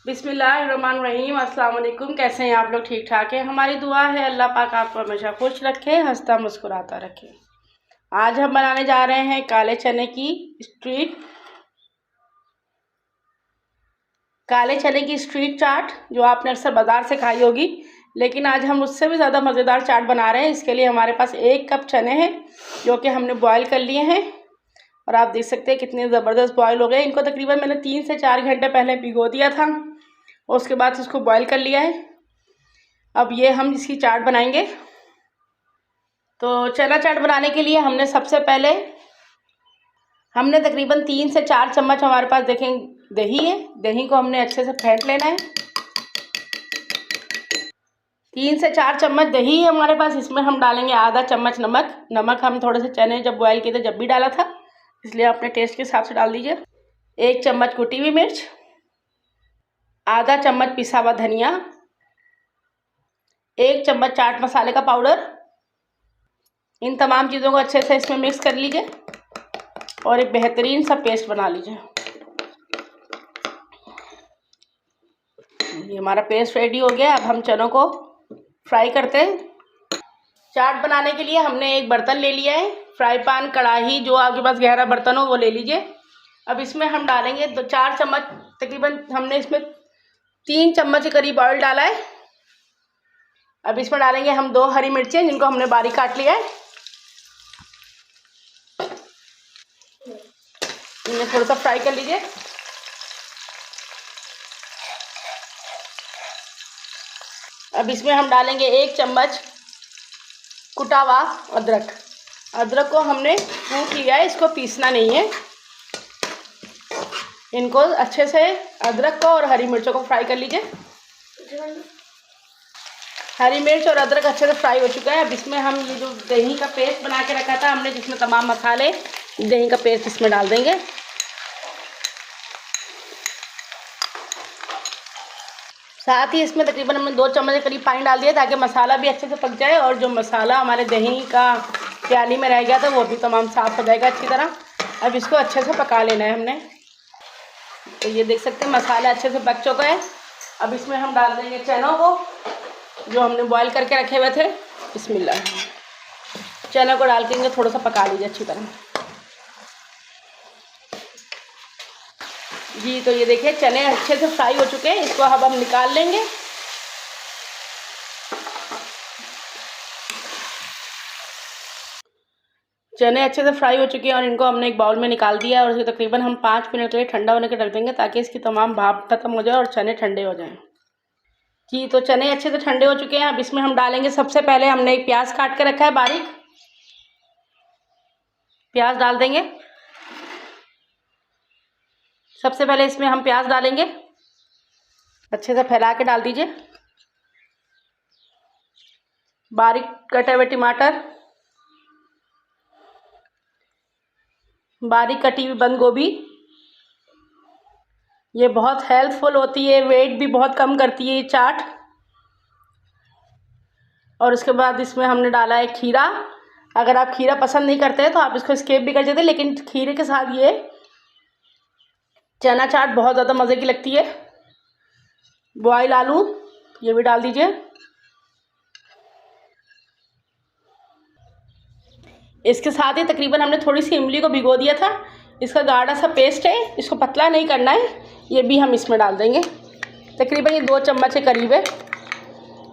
बिस्मिल्लाहिर्रहमानिर्रहीम। अस्सलाम वालेकुम। कैसे हैं आप लोग? ठीक ठाक है। हमारी दुआ है अल्लाह पाक आपको हमेशा खुश रखे, हंसता मुस्कुराता रखे। आज हम बनाने जा रहे हैं काले चने की स्ट्रीट चाट, जो आपने अक्सर बाज़ार से खाई होगी। लेकिन आज हम उससे भी ज़्यादा मज़ेदार चाट बना रहे हैं। इसके लिए हमारे पास 1 कप चने हैं, जो कि हमने बॉयल कर लिए हैं। और आप देख सकते हैं कितने ज़बरदस्त बॉयल हो गए। इनको तकरीबन मैंने 3 से 4 घंटे पहले भिगो दिया था, उसके बाद इसको बॉईल कर लिया है। अब ये हम इसकी चाट बनाएंगे। तो चना चाट बनाने के लिए हमने सबसे पहले तकरीबन 3 से 4 चम्मच, हमारे पास देखें दही है, दही को हमने अच्छे से फेंट लेना है। 3 से 4 चम्मच दही है हमारे पास। इसमें हम डालेंगे आधा चम्मच नमक हम थोड़े से चने जब बॉयल किए थे जब भी डाला था, इसलिए अपने टेस्ट के हिसाब से डाल दीजिए। 1 चम्मच कुटी हुई मिर्च, आधा चम्मच पिसा हुआ धनिया, 1 चम्मच चाट मसाले का पाउडर। इन तमाम चीज़ों को अच्छे से इसमें मिक्स कर लीजिए और एक बेहतरीन सा पेस्ट बना लीजिए। ये हमारा पेस्ट रेडी हो गया। अब हम चनों को फ्राई करते हैं। चाट बनाने के लिए हमने एक बर्तन ले लिया है, फ्राई पैन, कढ़ाई, जो आपके पास गहरा बर्तन हो वो ले लीजिए। अब इसमें हम डालेंगे 4 चम्मच, तकरीबन हमने इसमें 3 चम्मच के करीब ऑयल डाला है। अब इसमें डालेंगे हम 2 हरी मिर्चें, जिनको हमने बारीक काट लिया है। इन्हें थोड़ा सा फ्राई कर लीजिए। अब इसमें हम डालेंगे 1 चम्मच कुटा हुआ अदरक को हमने कूट लिया है, इसको पीसना नहीं है। इनको अच्छे से अदरक को और हरी मिर्चों को फ्राई कर लीजिए। हरी मिर्च और अदरक अच्छे से फ्राई हो चुका है। अब इसमें हम ये जो दही का पेस्ट बना के रखा था हमने, जिसमें तमाम मसाले, दही का पेस्ट इसमें डाल देंगे। साथ ही इसमें तकरीबन हमने 2 चम्मच के करीब पानी डाल दिया, ताकि मसाला भी अच्छे से पक जाए और जो मसाला हमारे दही का प्याली में रह गया था वो भी तमाम साफ़ हो जाएगा अच्छी तरह। अब इसको अच्छे से पका लेना है हमने। तो ये देख सकते हैं मसाला अच्छे से पक चुका है। अब इसमें हम डाल देंगे चनों को, जो हमने बॉईल करके रखे हुए थे। बिस्मिल्लाह। चना को डाल के इनको थोड़ा सा पका लीजिए अच्छी तरह। जी, तो ये देखिए चने अच्छे से फ्राई हो चुके हैं। इसको अब हम निकाल लेंगे। चने अच्छे से फ्राई हो चुके हैं और इनको हमने एक बाउल में निकाल दिया है। और इसे तकरीबन हम 5 मिनट के लिए ठंडा होने के रख देंगे, ताकि इसकी तमाम भाप खत्म हो जाए और चने ठंडे हो जाएं। जी, तो चने अच्छे से ठंडे हो चुके हैं। अब इसमें हम डालेंगे, सबसे पहले हमने एक प्याज काट के रखा है बारीक, प्याज डाल देंगे। सबसे पहले इसमें हम प्याज डालेंगे, अच्छे से फैला के डाल दीजिए। बारीक कटे हुए टमाटर, बारीक कटी हुई बंद गोभी। ये बहुत हेल्पफुल होती है, वेट भी बहुत कम करती है ये चाट। और उसके बाद इसमें हमने डाला है खीरा। अगर आप खीरा पसंद नहीं करते हैं तो आप इसको स्किप भी कर देते हैं, लेकिन खीरे के साथ ये चना चाट बहुत ज़्यादा मज़े की लगती है। बॉयल आलू ये भी डाल दीजिए। इसके साथ ही तकरीबन हमने थोड़ी सी इमली को भिगो दिया था, इसका गाढ़ा सा पेस्ट है, इसको पतला नहीं करना है। ये भी हम इसमें डाल देंगे, तकरीबन ये 2 चम्मच के करीब है।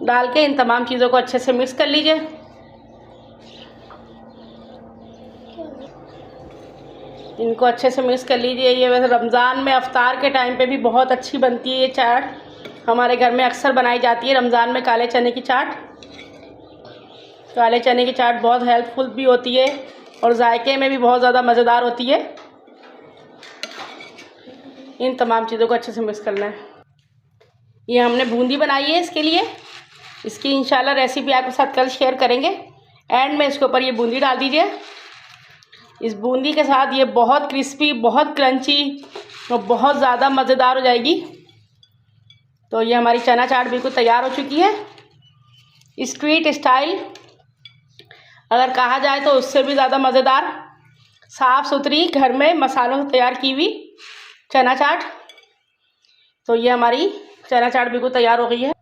डाल के इन तमाम चीज़ों को अच्छे से मिक्स कर लीजिए। इनको अच्छे से मिक्स कर लीजिए। ये वैसे रमज़ान में अफ्तार के टाइम पे भी बहुत अच्छी बनती है ये चाट, हमारे घर में अक्सर बनाई जाती है रमज़ान में काले चने की चाट। काले चने की चाट बहुत हेल्पफुल भी होती है और जायके में भी बहुत ज़्यादा मज़ेदार होती है। इन तमाम चीज़ों को अच्छे से मिक्स करना है। ये हमने बूंदी बनाई है, इसके लिए इसकी इंशाल्लाह रेसिपी आपके साथ कल शेयर करेंगे। एंड में इसके ऊपर ये बूंदी डाल दीजिए। इस बूंदी के साथ ये बहुत क्रिस्पी, बहुत क्रंची और बहुत ज़्यादा मज़ेदार हो जाएगी। तो ये हमारी चना चाट बिल्कुल तैयार हो चुकी है। स्ट्रीट स्टाइल अगर कहा जाए तो उससे भी ज़्यादा मज़ेदार, साफ़ सुथरी, घर में मसालों से तैयार की हुई चना चाट। तो ये हमारी चना चाट बिल्कुल तैयार हो गई है।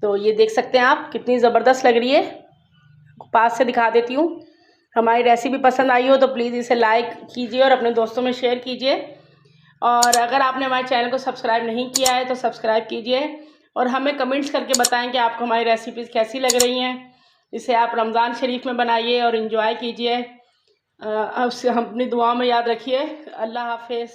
तो ये देख सकते हैं आप कितनी ज़बरदस्त लग रही है। पास से दिखा देती हूँ। हमारी रेसिपी पसंद आई हो तो प्लीज़ इसे लाइक कीजिए और अपने दोस्तों में शेयर कीजिए। और अगर आपने हमारे चैनल को सब्सक्राइब नहीं किया है तो सब्सक्राइब कीजिए और हमें कमेंट्स करके बताएं कि आपको हमारी रेसिपीज़ कैसी लग रही हैं। इसे आप रमज़ान शरीफ में बनाइए और इन्जॉय कीजिए। हम अपनी दुआओं में याद रखिए। अल्लाह हाफिज़।